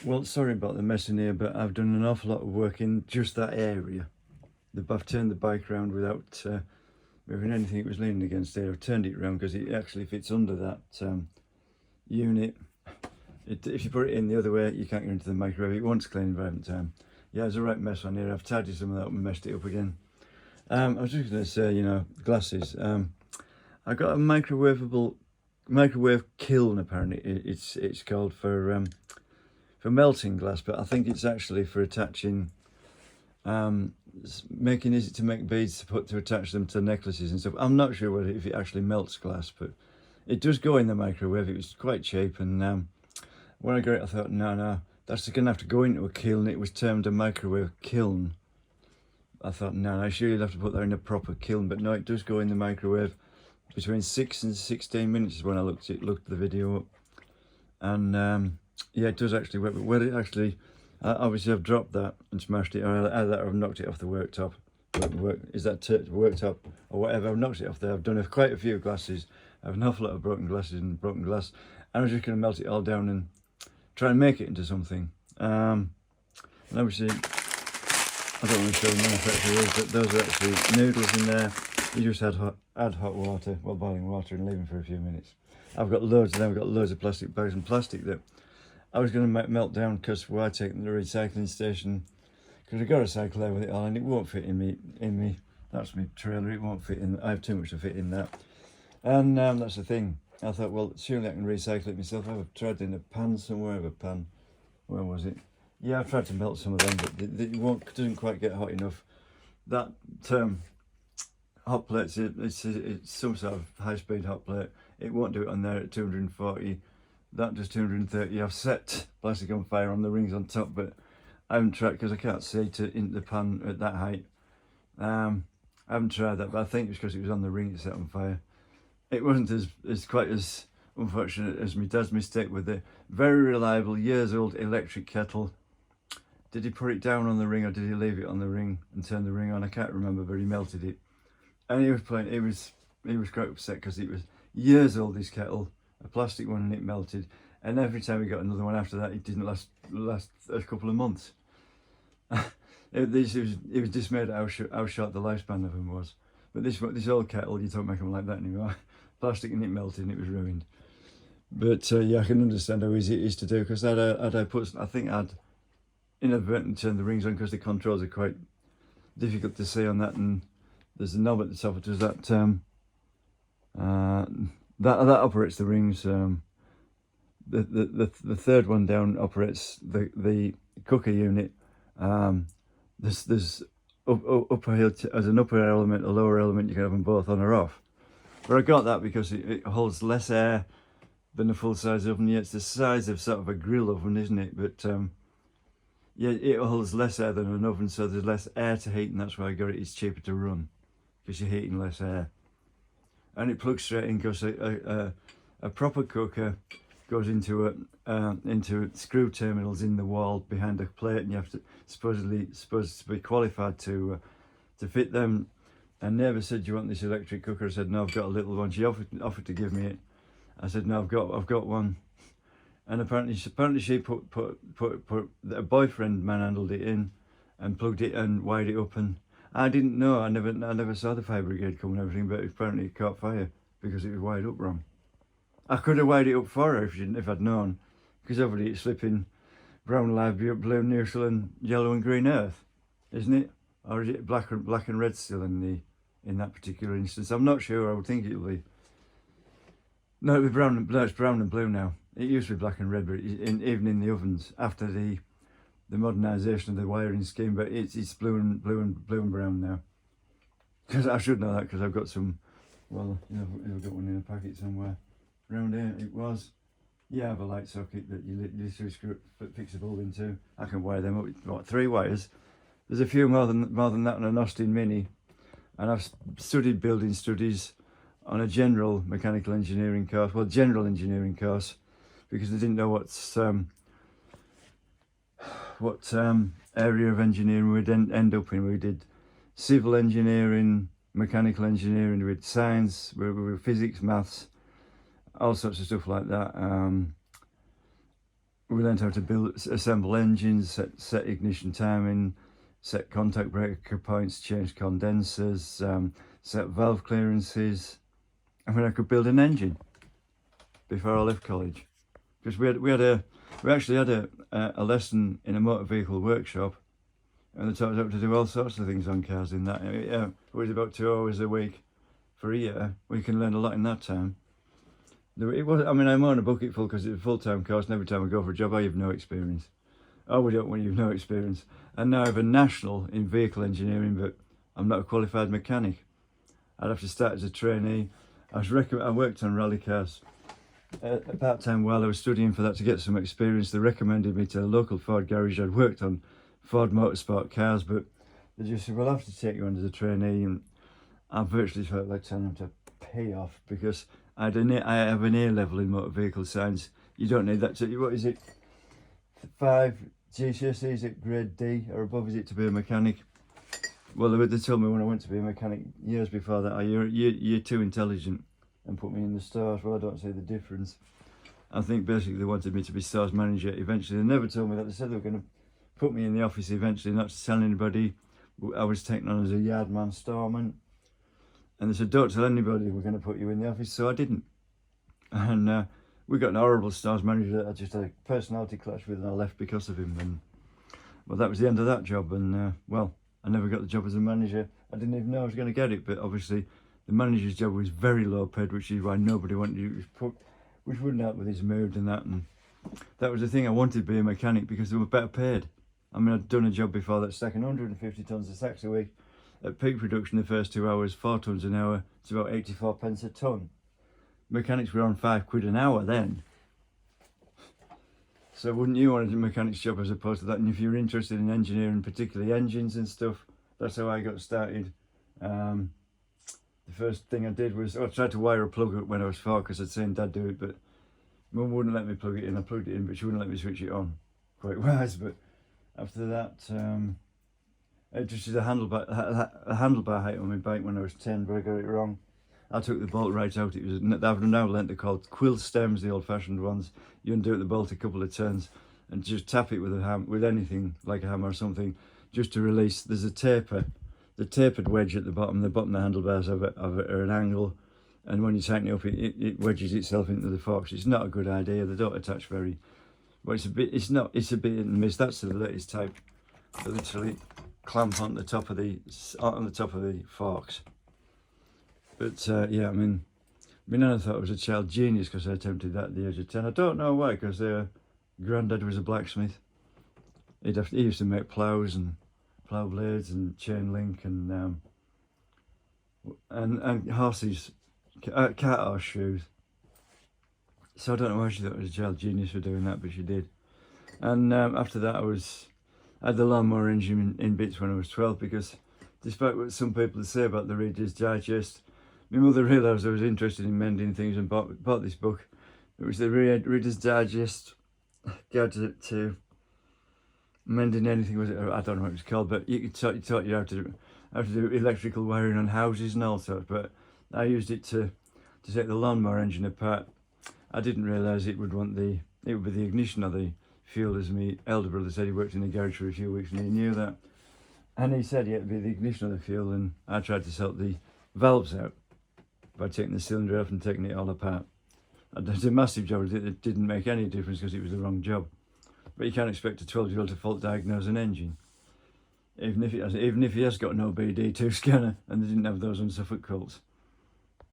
Well, sorry about the mess in here, but I've done an awful lot of work in just that area. I've turned the bike around without moving anything it was leaning against there. I've turned it around because it actually fits under that unit. If you put it in the other way, you can't get into the microwave. It wants cleaning by time. Yeah, there's a right mess on here. I've tidied some of that up and messed it up again. I was just going to say, you know, glasses. I got a microwave kiln. Apparently, it's called for melting glass, but I think it's actually for attaching, making easy to make beads to attach them to necklaces and stuff. I'm not sure if it actually melts glass, but it does go in the microwave. It was quite cheap, and when I got it, I thought, no, that's going to have to go into a kiln. It was termed a microwave kiln. I thought, no, sure you'll have to put that in a proper kiln, but no, it does go in the microwave between 6 and 16 minutes is when I looked the video up, and yeah, it does actually work. But where it actually, obviously I've dropped that and smashed it, or either I've knocked it off the worktop. Is that worktop or whatever? I've knocked it off there. I've done quite a few glasses. I have an awful lot of broken glasses and broken glass, and I was just going to melt it all down and try and make it into something. And obviously, I don't want to show the manufacturer, but those are actually noodles in there. You just add hot water, well, boiling water, and leave them for a few minutes. I've got loads of them. I've got loads of plastic bags and plastic that I was going to melt down because I take them to the recycling station, because I've got to cycle there with it all, and it won't fit in me. That's my trailer. It won't fit in. I have too much to fit in that, and that's the thing. I thought, well, surely I can recycle it myself. I've tried in a pan somewhere. I have a pan. Where was it? Yeah, I've tried to melt some of them, but it doesn't quite get hot enough. That hot plates, it's some sort of high-speed hot plate. It won't do it on there at 240. That does 230. I've set plastic on fire on the rings on top, but I haven't tried because I can't see into the pan at that height. I haven't tried that, but I think it's because it was on the ring it set on fire. It wasn't quite as unfortunate as my dad's mistake with the very reliable years-old electric kettle. Did he put it down on the ring or did he leave it on the ring and turn the ring on? I can't remember, but he melted it. And he was quite upset because it was years old, this kettle, a plastic one, and it melted. And every time we got another one after that, it didn't last a couple of months. He was dismayed at how short the lifespan of them was. But this old kettle, you don't make them like that anymore. Plastic, and it melted and it was ruined. But yeah, I can understand how easy it is to do, because I think I'd inadvertently turned the rings on because the controls are quite difficult to see on that, and there's a knob at the top that does that. That operates the rings. The third one down operates the cooker unit. There's as an upper element, a lower element. You can have them both on or off. But I got that because it holds less air than a full size oven. Yeah, it's the size of sort of a grill oven, isn't it? But yeah, it holds less air than an oven, so there's less air to heat, and that's why I got it. It's cheaper to run because you're heating less air, and it plugs straight in. Because a proper cooker goes into screw terminals in the wall behind a plate, and you have to supposed to be qualified to fit them. And neighbour said, "Do you want this electric cooker?" I said, "No, I've got a little one." She offered to give me it. I said, "No, I've got one." And apparently she put a boyfriend manhandled it in and plugged it and wired it up, and I didn't know. I never saw the fire brigade come and everything, but apparently it caught fire because it was wired up wrong. I could have wired it up for her if I'd known, because obviously it's slipping brown, live blue, neutral, and yellow and green earth, isn't it? Or is it black and red still in that particular instance? I'm not sure. I would think it'll be. No, it'll be brown and blue. It's brown and blue now. It used to be black and red, but even in the ovens after the modernisation of the wiring scheme, but it's blue and brown now. Because I should know that, because I've got some. Well, you know, I've got one in a packet somewhere around here. It was. Yeah, I have a light socket that you literally fix a bulb into. I can wire them up with, what, 3 wires. There's a few more than that on an Austin Mini, and I've studied building studies on a general mechanical engineering course, well, general engineering course, because I didn't know what area of engineering we'd end up in. We did civil engineering, mechanical engineering, we did science, we were physics, maths, all sorts of stuff like that. we learned how to assemble engines, set ignition timing, set contact breaker points, change condensers, set valve clearances. I mean, I could build an engine before I left college, because we actually had a lesson in a motor vehicle workshop, and they taught us how to do all sorts of things on cars. In that, it was about 2 hours a week for a year. We can learn a lot in that time. It was, I mean, I'm on a bucket full because it's a full-time course, and every time I go for a job, I have no experience. Oh, we don't want you have no experience. And now I have a national in vehicle engineering, but I'm not a qualified mechanic. I'd have to start as a trainee. I worked on rally cars at that time while I was studying for that to get some experience. They recommended me to a local Ford garage. I'd worked on Ford Motorsport cars, but they just said, we'll have to take you on as a trainee. And I virtually felt like telling them to pay off, because I have an A level in motor vehicle science. You don't need that to, what is it, 5 GCSEs at grade D or above, is it, to be a mechanic? Well, they told me when I went to be a mechanic years before that, you're too intelligent, and put me in the stores. Well, I don't see the difference. I think basically they wanted me to be stores manager eventually. They never told me that. They said they were going to put me in the office eventually, not to tell anybody. I was taken on as a yardman storeman. And they said, don't tell anybody we're going to put you in the office. So I didn't. And we got an horrible stores manager that I just had a personality clash with, and I left because of him. And well, that was the end of that job. And well, I never got the job as a manager. I didn't even know I was going to get it. But obviously, the manager's job was very low paid, which is why nobody wanted you, which wouldn't help with his mood and that. And that was the thing. I wanted to be a mechanic because they were better paid. I mean, I'd done a job before that, stacking 150 tonnes of sacks a week. At peak production, the first 2 hours, 4 tonnes an hour, it's about 84 pence a tonne. Mechanics were on £5 an hour then. So wouldn't you want a mechanic's job as opposed to that? And if you're interested in engineering, particularly engines and stuff, that's how I got started. The first thing I did was, I tried to wire a plug up when I was 4 because I'd seen Dad do it, but Mum wouldn't let me plug it in. I plugged it in, but she wouldn't let me switch it on. Quite wise, but after that, it just did a handlebar height on my bike when I was 10, but I got it wrong. I took the bolt right out. It was, I've now learnt they're called quill stems, the old-fashioned ones. You undo the bolt a couple of turns and just tap it with a with anything like a hammer or something, just to release. There's a taper, the tapered wedge at the bottom. The handlebars are at an angle, and when you tighten it up, it wedges itself into the forks. It's not a good idea. They don't attach very. Well, it's a bit. It's not. It's a bit hit and miss. That's the latest type. They literally clamp on the top of the forks. But yeah, I mean, my nana thought I was a child genius because I attempted that at the age of 10. I don't know why, because Granddad was a blacksmith. He used to make ploughs and plough blades and chain link and horses, cart horse shoes. So I don't know why she thought I was a child genius for doing that, but she did. And after that, I had the lawnmower engine in bits when I was 12, because despite what some people say about the Reader's Digest, my mother realised I was interested in mending things and bought this book. It was the Reader's Digest Guide to Mending Anything, was it? I don't know what it was called, but it taught you how to do electrical wiring on houses and all sorts. But I used it to take the lawnmower engine apart. I didn't realise it would be the ignition or the fuel, as my elder brother said. He worked in the garage for a few weeks and he knew that. And he said, yeah, it'd be the ignition of the fuel, and I tried to sort the valves out by taking the cylinder off and taking it all apart. I did a massive job. It didn't make any difference because it was the wrong job. But you can't expect a 12-year-old to fault diagnose an engine, even if he has got an OBD2 scanner, and they didn't have those on Suffolk Colts.